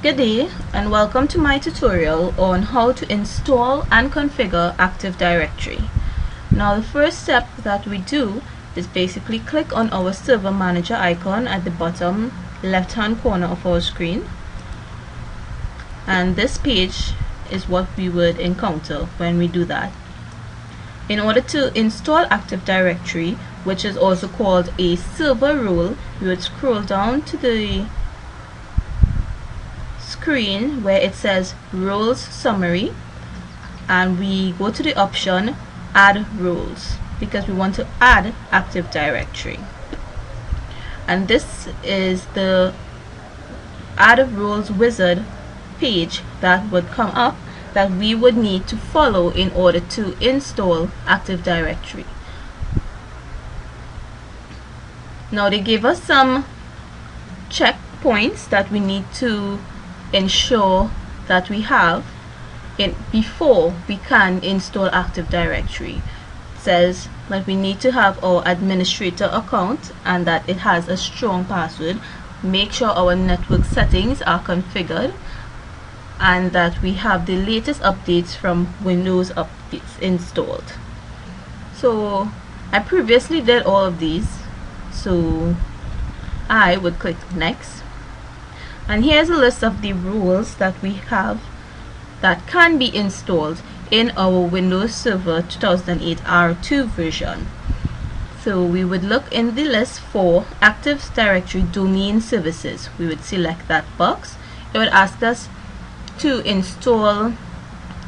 Good day and welcome to my tutorial on how to install and configure Active Directory. Now the first step that we do is basically click on our server manager icon at the bottom left hand corner of our screen, and this page is what we would encounter when we do that. In order to install Active Directory, which is also called a server role, we would scroll down to the screen where it says roles summary, and we go to the option add roles because we want to add Active Directory, and this is the add roles wizard page that would come up that we would need to follow in order to install Active Directory. Now they give us some checkpoints that we need to ensure that we have before we can install Active Directory. It says that we need to have our administrator account and that it has a strong password. Make sure our network settings are configured and that we have the latest updates from Windows updates installed. So I previously did all of these, so I would click next, and here's a list of the rules that we have that can be installed in our Windows Server 2008 R2 version. So we would look in the list for Active Directory domain services. We would select that box. It would ask us to install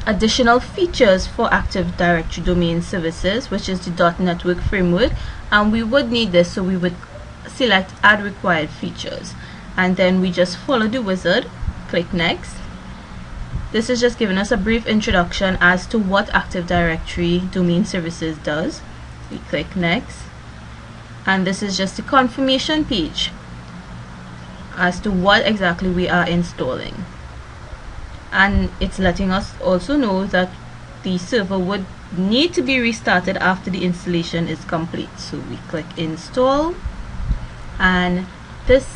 additional features for Active Directory domain services, which is the .network framework, and we would need this, so we would select add required features, and then we just follow the wizard, click next. This is just giving us a brief introduction as to what Active Directory domain services does. We click next, and this is just the confirmation page as to what exactly we are installing, and it's letting us also know that the server would need to be restarted after the installation is complete. So we click install, and this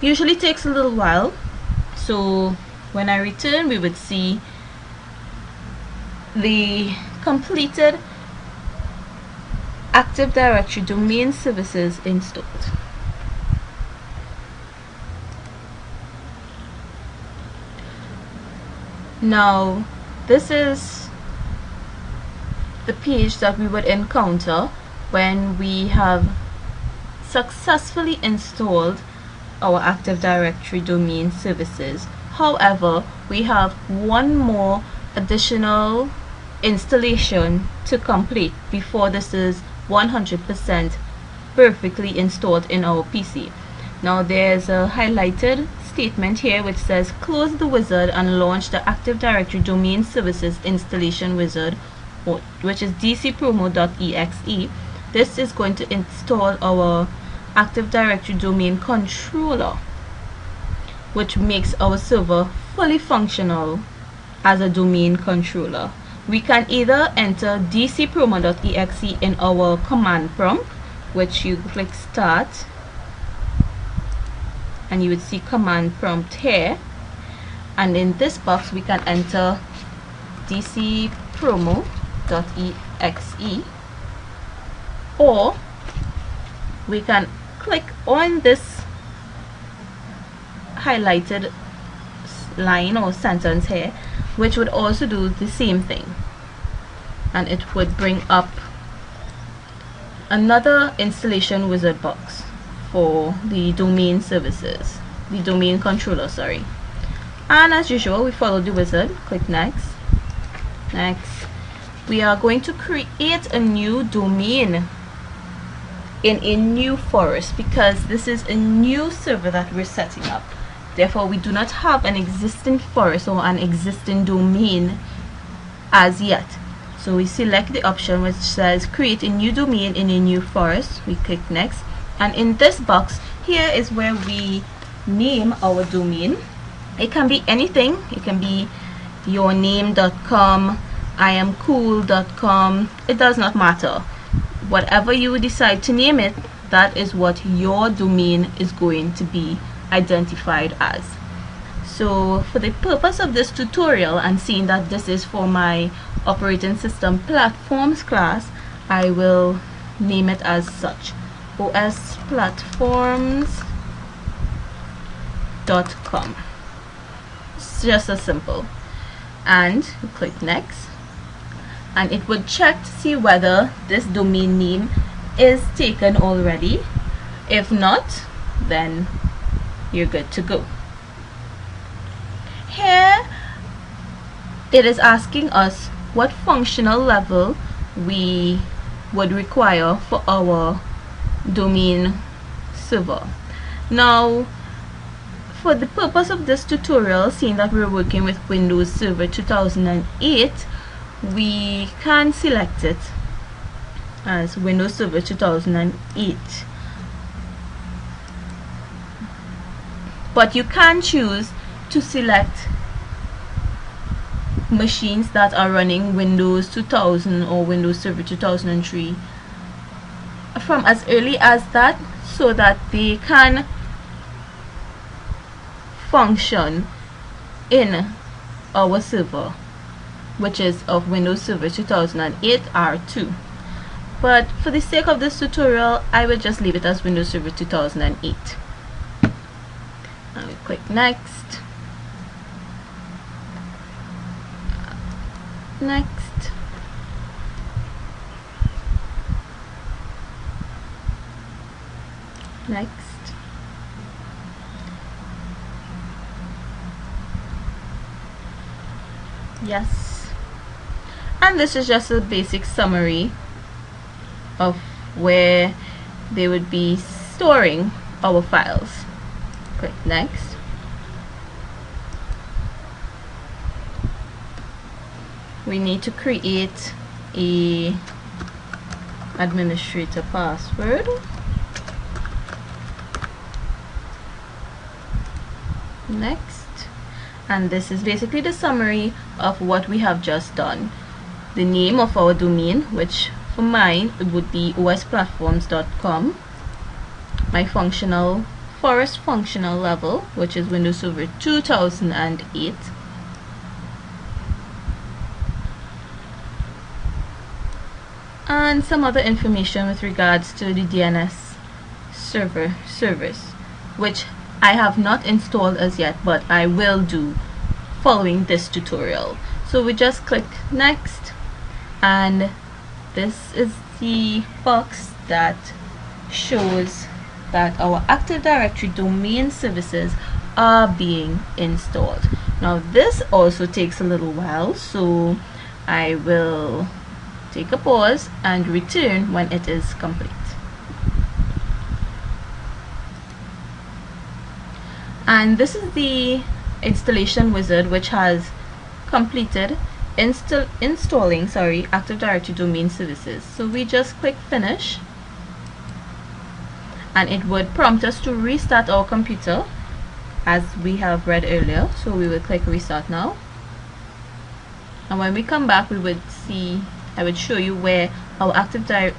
usually takes a little while, so when I return we would see the completed Active Directory domain services installed. Now this is the page that we would encounter when we have successfully installed our Active Directory domain services. However, we have one more additional installation to complete before this is 100% perfectly installed in our PC. Now there's a highlighted statement here which says close the wizard and launch the Active Directory domain services installation wizard, which is dcpromo.exe. This is going to install our Active Directory domain controller, which makes our server fully functional as a domain controller. We can either enter dcpromo.exe in our command prompt, which you click start and you would see command prompt here, and in this box we can enter dcpromo.exe, or we can click on this highlighted line or sentence here, which would also do the same thing, and it would bring up another installation wizard box for the domain services, the domain controller, sorry. And as usual we follow the wizard, click next. We are going to create a new domain in a new forest because this is a new server that we're setting up. Therefore we do not have an existing forest or an existing domain as yet. So we select the option which says create a new domain in a new forest. We click next, and in this box here is where we name our domain. It can be anything. It can be yourname.com, iamcool.com. It does not matter. Whatever you decide to name it, that is what your domain is going to be identified as. So for the purpose of this tutorial, and seeing that this is for my operating system platforms class, I will name it as such: osplatforms.com. It's just as simple. And you click next, and it would check to see whether this domain name is taken already. If not, then you're good to go. Here it is asking us what functional level we would require for our domain server. Now, for the purpose of this tutorial, seeing that we're working with Windows Server 2008, we can select it as Windows Server 2008. But you can choose to select machines that are running Windows 2000 or Windows Server 2003 from as early as that, so that they can function in our server, which is of Windows Server 2008 R2. But for the sake of this tutorial, I will just leave it as Windows Server 2008. And we click next. Next. Next. Yes. And this is just a basic summary of where they would be storing our files. Click next. We need to create a administrator password. Next. And this is basically the summary of what we have just done. The name of our domain, which for mine it would be osplatforms.com. My forest functional level, which is Windows Server 2008. And some other information with regards to the DNS server service, which I have not installed as yet, but I will do following this tutorial. So we just click next, and this is the box that shows that our Active Directory domain services are being installed. Now this also takes a little while, so I will take a pause and return when it is complete. And this is the installation wizard, which has completed installing Active Directory domain services. So we just click finish, and it would prompt us to restart our computer as we have read earlier. So we will click restart now, and when we come back, we would see, I would show you where our Active Directory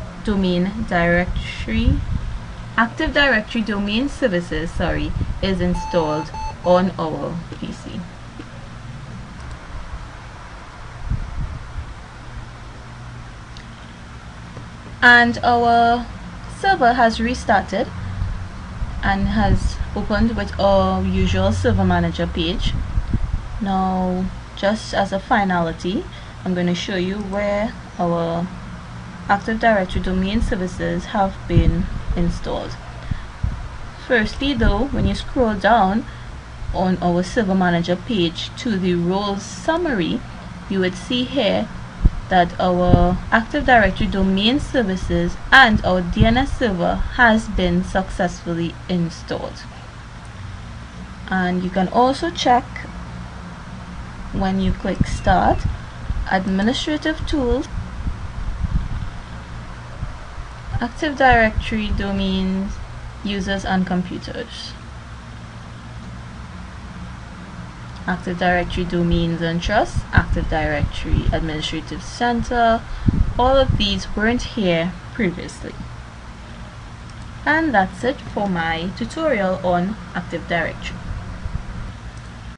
domain services is installed on our PC. And our server has restarted and has opened with our usual server manager page. Now, just as a finality, I'm going to show you where our Active Directory domain services have been installed. Firstly though, when you scroll down on our server manager page to the roles summary, you would see here that our Active Directory domain services and our DNS server has been successfully installed. And you can also check when you click start, administrative tools, Active Directory domains, users and computers, Active Directory domains and trusts, Active Directory Administrative Center. All of these weren't here previously. And that's it for my tutorial on Active Directory.